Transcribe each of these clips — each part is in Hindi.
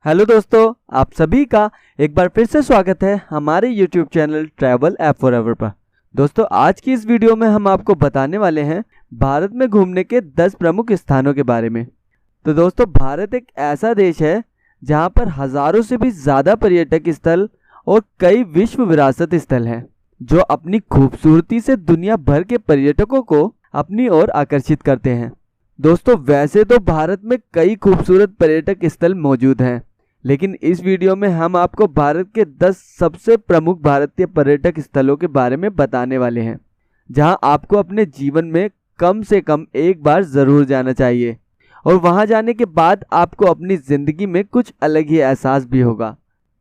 हेलो दोस्तों, आप सभी का एक बार फिर से स्वागत है हमारे YouTube channel travel app forever पर। दोस्तों, आज की इस वीडियो में हम आपको बताने वाले हैं भारत में घूमने के 10 प्रमुख स्थानों के बारे में। तो दोस्तों, भारत एक ऐसा देश है जहां पर हजारों से भी ज़्यादा पर्यटक स्थल और कई विश्व विरासत स्थल हैं, जो अपनी खूबसूरती से दुनिया भर के पर्यटकों को अपनी ओर आकर्षित करते हैं। दोस्तों, वैसे तो भारत में कई खूबसूरत पर्यटक स्थल मौजूद हैं, लेकिन इस वीडियो में हम आपको भारत के 10 सबसे प्रमुख भारतीय पर्यटक स्थलों के बारे में बताने वाले हैं, जहां आपको अपने जीवन में कम से कम एक बार ज़रूर जाना चाहिए और वहां जाने के बाद आपको अपनी ज़िंदगी में कुछ अलग ही एहसास भी होगा।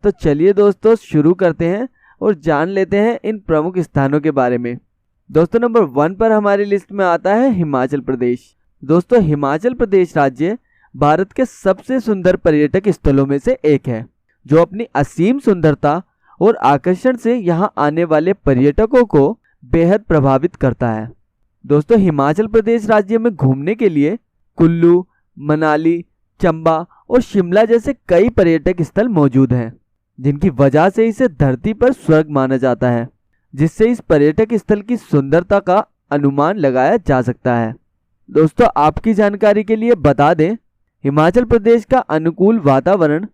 तो चलिए दोस्तों, शुरू करते हैं और जान लेते हैं इन प्रमुख स्थानों के बारे में। दोस्तों, नंबर 1 पर हमारी लिस्ट में आता है हिमाचल प्रदेश। दोस्तों, हिमाचल प्रदेश राज्य भारत के सबसे सुंदर पर्यटक स्थलों में से एक है, जो अपनी असीम सुंदरता और आकर्षण से यहां आने वाले पर्यटकों को बेहद प्रभावित करता है। दोस्तों, हिमाचल प्रदेश राज्य में घूमने के लिए कुल्लू, मनाली, चंबा और शिमला जैसे कई पर्यटक स्थल मौजूद हैं, जिनकी वजह से इसे धरती पर स्वर्ग माना जाता है, जिससे इस पर्यटक स्थल की सुंदरता का अनुमान लगाया जा सकता है। दोस्तों, आपकी जानकारी के लिए बता दें, हिमाचल प्रदेश का अनुकूल वातावरण,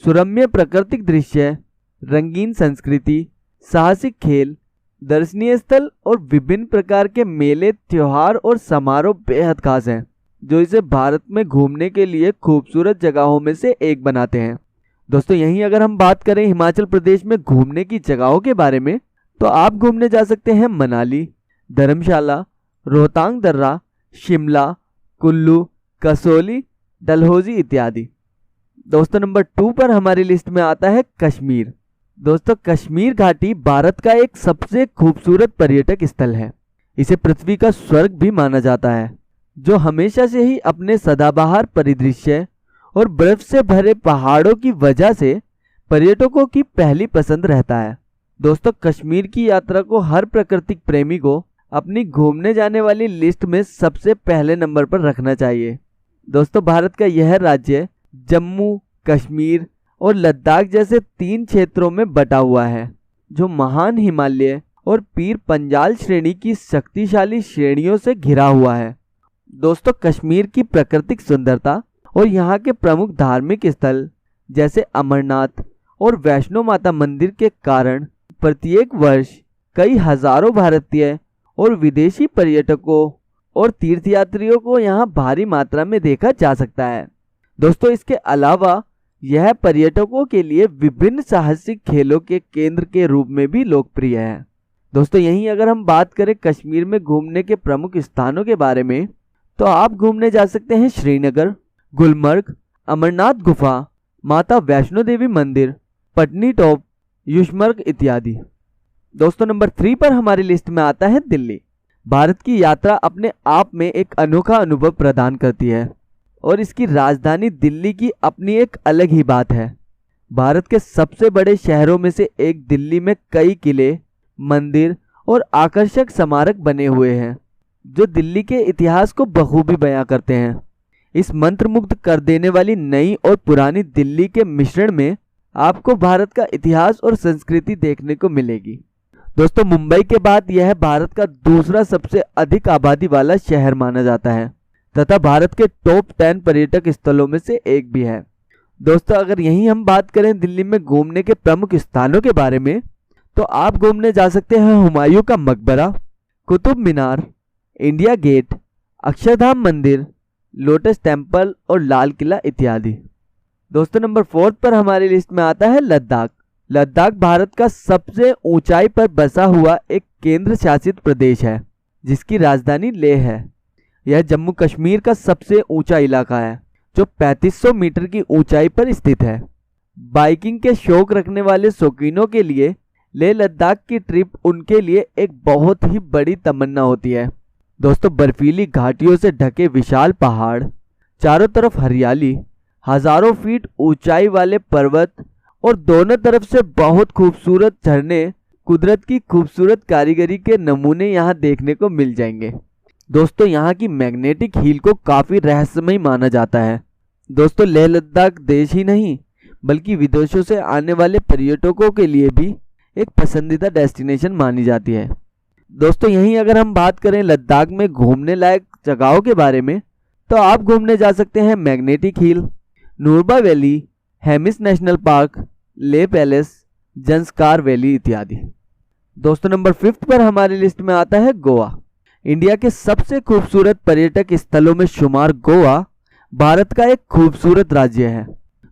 सुरम्य प्राकृतिक दृश्य, रंगीन संस्कृति, साहसिक खेल, दर्शनीय स्थल और विभिन्न प्रकार के मेले, त्योहार और समारोह बेहद खास हैं, जो इसे भारत में घूमने के लिए खूबसूरत जगहों में से एक बनाते हैं। दोस्तों, यहीं अगर हम बात करें हिमाचल प्रदेश में घूमने की जगहों के बारे में, तो आप घूमने जा सकते हैं मनाली, धर्मशाला, रोहतांग दर्रा, शिमला, कुल्लू, कसौली, डलहौजी इत्यादि। दोस्तों, नंबर 2 पर हमारी लिस्ट में आता है कश्मीर। दोस्तों, कश्मीर घाटी भारत का एक सबसे खूबसूरत पर्यटक स्थल है। इसे पृथ्वी का स्वर्ग भी माना जाता है, जो हमेशा से ही अपने सदाबहार परिदृश्य और बर्फ से भरे पहाड़ों की वजह से पर्यटकों की पहली पसंद रहता है। दोस्तों, कश्मीर की यात्रा को हर प्राकृतिक प्रेमी को अपनी घूमने जाने वाली लिस्ट में सबसे पहले नंबर पर रखना चाहिए। दोस्तों, भारत का यह राज्य जम्मू, कश्मीर और लद्दाख जैसे 3 क्षेत्रों में बटा हुआ है, जो महान हिमालय और पीर पंजाल श्रेणी की शक्तिशाली श्रेणियों से घिरा हुआ है। दोस्तों, कश्मीर की प्राकृतिक सुंदरता और यहाँ के प्रमुख धार्मिक स्थल जैसे अमरनाथ और वैष्णो माता मंदिर के कारण प्रत्येक वर्ष कई हजारों भारतीय और विदेशी पर्यटकों और तीर्थयात्रियों को यहाँ भारी मात्रा में देखा जा सकता है। दोस्तों, इसके अलावा यह पर्यटकों के लिए विभिन्न साहसिक खेलों के केंद्र के रूप में भी लोकप्रिय है। दोस्तों, यहीं अगर हम बात करें कश्मीर में घूमने के प्रमुख स्थानों के बारे में, तो आप घूमने जा सकते हैं श्रीनगर, गुलमर्ग, अमरनाथ गुफा, माता वैष्णो देवी मंदिर, पटनी टॉप, युष्मर्ग इत्यादि। दोस्तों, नंबर 3 पर हमारी लिस्ट में आता है दिल्ली। भारत की यात्रा अपने आप में एक अनोखा अनुभव प्रदान करती है और इसकी राजधानी दिल्ली की अपनी एक अलग ही बात है। भारत के सबसे बड़े शहरों में से एक दिल्ली में कई किले, मंदिर और आकर्षक स्मारक बने हुए हैं, जो दिल्ली के इतिहास को बखूबी बयां करते हैं। इस मंत्रमुग्ध कर देने वाली नई और पुरानी दिल्ली के मिश्रण में आपको भारत का इतिहास और संस्कृति देखने को मिलेगी। दोस्तों, मुंबई के बाद यह भारत का दूसरा सबसे अधिक आबादी वाला शहर माना जाता है तथा भारत के टॉप 10 पर्यटक स्थलों में से एक भी है। दोस्तों, अगर यहीं हम बात करें दिल्ली में घूमने के प्रमुख स्थानों के बारे में, तो आप घूमने जा सकते हैं हुमायूं का मकबरा, कुतुब मीनार, इंडिया गेट, अक्षरधाम मंदिर, लोटस टेम्पल और लाल किला इत्यादि। दोस्तों, नंबर 4 पर हमारी लिस्ट में आता है लद्दाख। लद्दाख भारत का सबसे ऊंचाई पर बसा हुआ एक केंद्र शासित प्रदेश है, जिसकी राजधानी लेह है। यह जम्मू कश्मीर का सबसे ऊंचा इलाका है, जो 3500 मीटर की ऊंचाई पर स्थित है। बाइकिंग के शौक रखने वाले शौकीनों के लिए लेह लद्दाख की ट्रिप उनके लिए एक बहुत ही बड़ी तमन्ना होती है। दोस्तों, बर्फीली घाटियों से ढके विशाल पहाड़, चारों तरफ हरियाली, हजारों फीट ऊंचाई वाले पर्वत और दोनों तरफ से बहुत खूबसूरत झरने, कुदरत की खूबसूरत कारीगरी के नमूने यहाँ देखने को मिल जाएंगे। दोस्तों, यहाँ की मैग्नेटिक हील को काफ़ी रहस्यमय माना जाता है। दोस्तों, लेह लद्दाख देश ही नहीं बल्कि विदेशों से आने वाले पर्यटकों के लिए भी एक पसंदीदा डेस्टिनेशन मानी जाती है। दोस्तों यहीं अगर हम बात करें लद्दाख में घूमने लायक जगहों के बारे में, तो आप घूमने जा सकते हैं magnetic hill, नूरबा valley, Hemis national park, ले पैलेस, जंस्कार वैली इत्यादि। दोस्तों नंबर 5 पर हमारी लिस्ट में आता है गोवा। इंडिया के सबसे खूबसूरत पर्यटक स्थलों में शुमार गोवा भारत का एक खूबसूरत राज्य है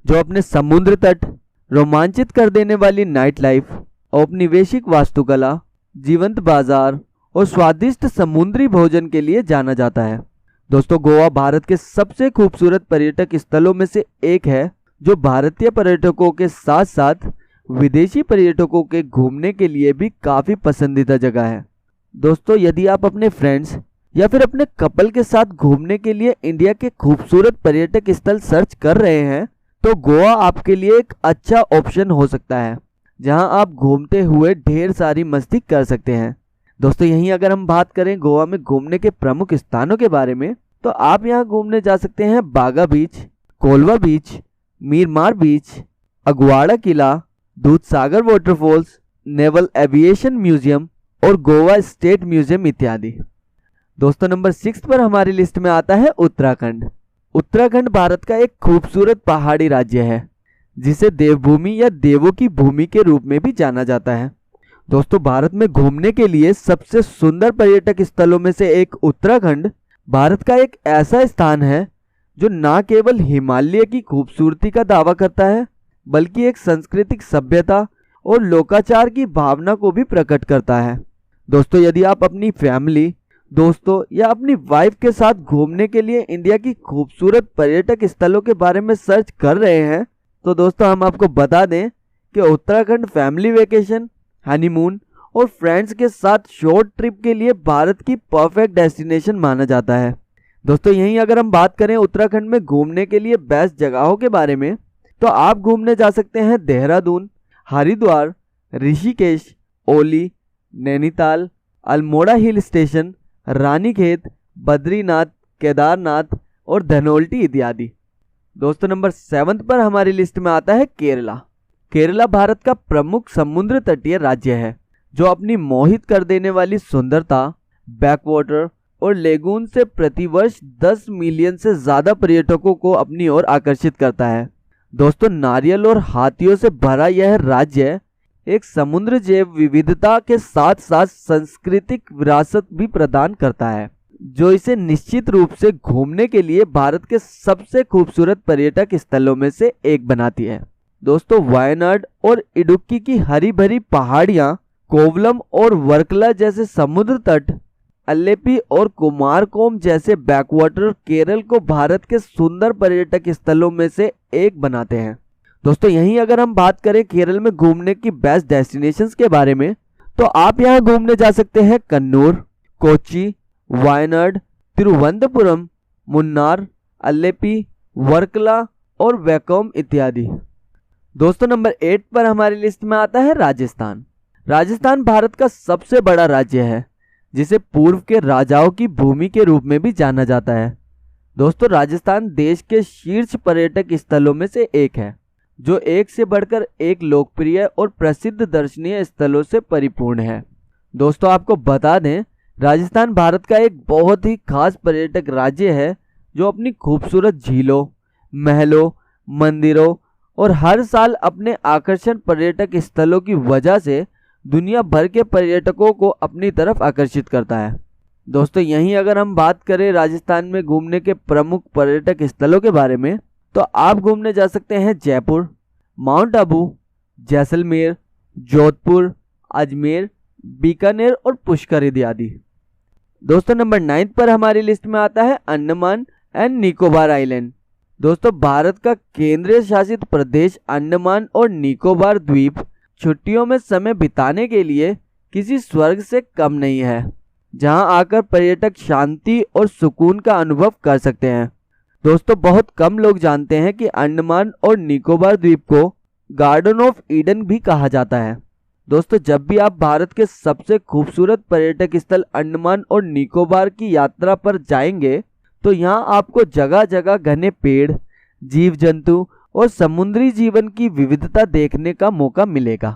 जो अपने समुद्र तट, रोमांचित कर देने वाली नाइट लाइफ, औपनिवेशिक वास्तुकला, जीवंत बाजार और स्वादिष्ट समुद्री भोजन के लिए जाना जाता है। दोस्तों गोवा भारत के सबसे खूबसूरत पर्यटक स्थलों में से एक है जो भारतीय पर्यटकों के साथ साथ विदेशी पर्यटकों के घूमने के लिए भी काफ़ी पसंदीदा जगह है। दोस्तों यदि आप अपने फ्रेंड्स या फिर अपने कपल के साथ घूमने के लिए इंडिया के खूबसूरत पर्यटक स्थल सर्च कर रहे हैं तो गोवा आपके लिए एक अच्छा ऑप्शन हो सकता है, जहां आप घूमते हुए ढेर सारी मस्ती कर सकते हैं। दोस्तों यहीं अगर हम बात करें गोवा में घूमने के प्रमुख स्थानों के बारे में, तो आप यहां घूमने जा सकते हैं Baga beach, Colva beach, Miramar beach, Aguada किला, Dudhsagar waterfalls, naval aviation museum और गोवा स्टेट म्यूजियम इत्यादि। दोस्तों नंबर 6 पर हमारी लिस्ट में आता है उत्तराखंड। उत्तराखंड भारत का एक खूबसूरत पहाड़ी राज्य है जिसे देवभूमि या देवों की भूमि के रूप में भी जाना जाता है। दोस्तों भारत में घूमने के लिए सबसे सुंदर पर्यटक स्थलों में से एक उत्तराखंड भारत का एक ऐसा स्थान है जो न केवल हिमालय की खूबसूरती का दावा करता है बल्कि एक सांस्कृतिक सभ्यता और लोकाचार की भावना को भी प्रकट करता है। दोस्तों यदि आप अपनी फैमिली, दोस्तों या अपनी वाइफ के साथ घूमने के लिए इंडिया की खूबसूरत पर्यटक स्थलों के बारे में सर्च कर रहे हैं तो दोस्तों हम आपको बता दें कि उत्तराखंड फैमिली वेकेशन, हनीमून और फ्रेंड्स के साथ शॉर्ट ट्रिप के लिए भारत की परफेक्ट डेस्टिनेशन माना जाता है। दोस्तों यहीं अगर हम बात करें उत्तराखंड में घूमने के लिए बेस्ट जगहों के बारे में, तो आप घूमने जा सकते हैं देहरादून, हरिद्वार, ऋषिकेश, ओली, नैनीताल, अल्मोड़ा हिल स्टेशन, रानीखेत, बद्रीनाथ, केदारनाथ और धनोल्टी इत्यादि। दोस्तों नंबर 7 पर हमारी लिस्ट में आता है केरला। केरला भारत का प्रमुख समुद्र तटीय राज्य है जो अपनी मोहित कर देने वाली सुंदरता, बैकवाटर और लेगून से प्रतिवर्ष 10 मिलियन से ज्यादा पर्यटकों को अपनी ओर आकर्षित करता है। दोस्तों नारियल और हाथियों से भरा यह राज्य एक समुद्र जैव विविधता के साथ साथ सांस्कृतिक विरासत भी प्रदान करता है जो इसे निश्चित रूप से घूमने के लिए भारत के सबसे खूबसूरत पर्यटक स्थलों में से एक बनाती है। दोस्तों वायनाड और इडुक्की की हरी भरी पहाड़ियां, कोवलम और वर्कला जैसे समुद्र तट, अल्लेपी और कुमारकोम जैसे बैकवाटर केरल को भारत के सुंदर पर्यटक स्थलों में से एक बनाते हैं। दोस्तों यहीं अगर हम बात करें केरल में घूमने की बेस्ट डेस्टिनेशंस के बारे में, तो आप यहां घूमने जा सकते हैं कन्नूर, कोच्चि, वायनाड, तिरुवनंतपुरम, मुन्नार, अल्लेपी, वर्कला और वैकोम इत्यादि। दोस्तों नंबर 8 पर हमारी लिस्ट में आता है राजस्थान। राजस्थान भारत का सबसे बड़ा राज्य है जिसे पूर्व के राजाओं की भूमि के रूप में भी जाना जाता है। दोस्तों राजस्थान देश के शीर्ष पर्यटक स्थलों में से एक है जो एक से बढ़कर एक लोकप्रिय और प्रसिद्ध दर्शनीय स्थलों से परिपूर्ण है। दोस्तों आपको बता दें राजस्थान भारत का एक बहुत ही खास पर्यटक राज्य है जो अपनी खूबसूरत झीलों, महलों, मंदिरों और हर साल अपने आकर्षण पर्यटक स्थलों की वजह से दुनिया भर के पर्यटकों को अपनी तरफ आकर्षित करता है। दोस्तों यहीं अगर हम बात करें राजस्थान में घूमने के प्रमुख पर्यटक स्थलों के बारे में, तो आप घूमने जा सकते हैं जयपुर, माउंट आबू, जैसलमेर, जोधपुर, अजमेर, बीकानेर और पुष्कर इत्यादि। दोस्तों नंबर 9 पर हमारी लिस्ट में आता है अंडमान एंड निकोबार आइलैंड। दोस्तों भारत का केंद्रीय शासित प्रदेश अंडमान और निकोबार द्वीप छुट्टियों में समय बिताने के लिए किसी स्वर्ग से कम नहीं है, जहां आकर पर्यटक शांति और सुकून का अनुभव कर सकते हैं। दोस्तों बहुत कम लोग जानते हैं कि अंडमान और निकोबार द्वीप को गार्डन ऑफ ईडन भी कहा जाता है। दोस्तों जब भी आप भारत के सबसे खूबसूरत पर्यटक स्थल अंडमान और निकोबार की यात्रा पर जाएंगे तो यहाँ आपको जगह जगह घने पेड़, जीव जंतु और समुद्री जीवन की विविधता देखने का मौका मिलेगा।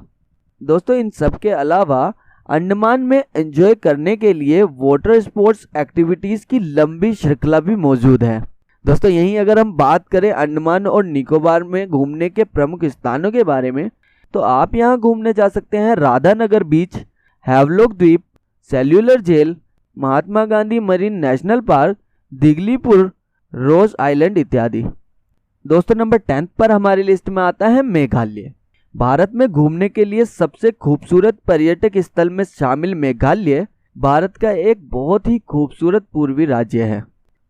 दोस्तों इन सब के अलावा अंडमान में एंजॉय करने के लिए वाटर स्पोर्ट्स एक्टिविटीज़ की लंबी श्रृंखला भी मौजूद है। दोस्तों यहीं अगर हम बात करें अंडमान और निकोबार में घूमने के प्रमुख स्थानों के बारे में, तो आप यहाँ घूमने जा सकते हैं राधानगर बीच, हैवलॉक द्वीप, cellular jail, Mahatma Gandhi marine national park, Diglipur, rose island इत्यादि। दोस्तों नंबर 10 पर हमारी लिस्ट में आता है मेघालय। भारत में घूमने के लिए सबसे खूबसूरत पर्यटक स्थल में शामिल मेघालय भारत का एक बहुत ही खूबसूरत पूर्वी राज्य है,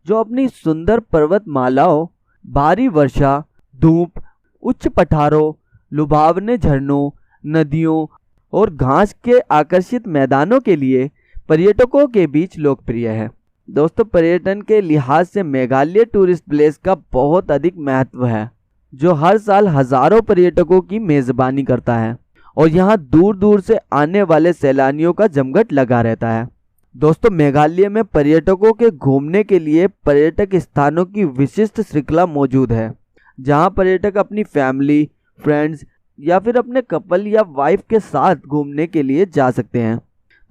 जो अपनी सुंदर पर्वतमालाओं, भारी वर्षा, धूप, उच्च पठारों, लुभावने झरनों, नदियों और घास के आकर्षित मैदानों के लिए पर्यटकों के बीच लोकप्रिय है। दोस्तों पर्यटन के लिहाज से मेघालय टूरिस्ट प्लेस का बहुत अधिक महत्व है, जो हर साल हजारों पर्यटकों की मेजबानी करता है और यहाँ दूर दूर से आने वाले सैलानियों का जमघट लगा रहता है। दोस्तों मेघालय में पर्यटकों के घूमने के लिए पर्यटक स्थानों की विशिष्ट श्रृंखला मौजूद है, जहाँ पर्यटक अपनी फैमिली, फ्रेंड्स या फिर अपने कपल या वाइफ के साथ घूमने के लिए जा सकते हैं।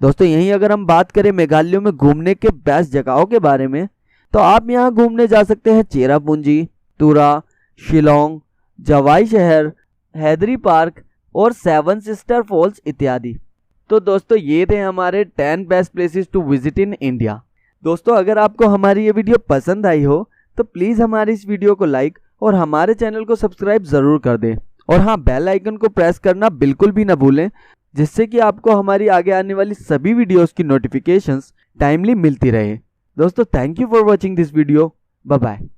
दोस्तों यहीं अगर हम बात करें मेघालय में घूमने के बेस्ट जगहों के बारे में, तो आप यहाँ घूमने जा सकते हैं चेरापूंजी, तुरा, शिलोंग, जवाई शहर, हैदरी पार्क और सेवन सिस्टर फॉल्स इत्यादि। तो दोस्तों ये थे हमारे 10 best places to visit in India. दोस्तों अगर आपको हमारी ये वीडियो पसंद आई हो तो प्लीज़ हमारी इस वीडियो को लाइक और हमारे चैनल को सब्सक्राइब ज़रूर कर दें, और हाँ बेल आइकन को प्रेस करना बिल्कुल भी ना भूलें, जिससे कि आपको हमारी आगे आने वाली सभी वीडियोस की नोटिफिकेशंस टाइमली मिलती रहे। दोस्तों thank you for watching this video. Bye bye.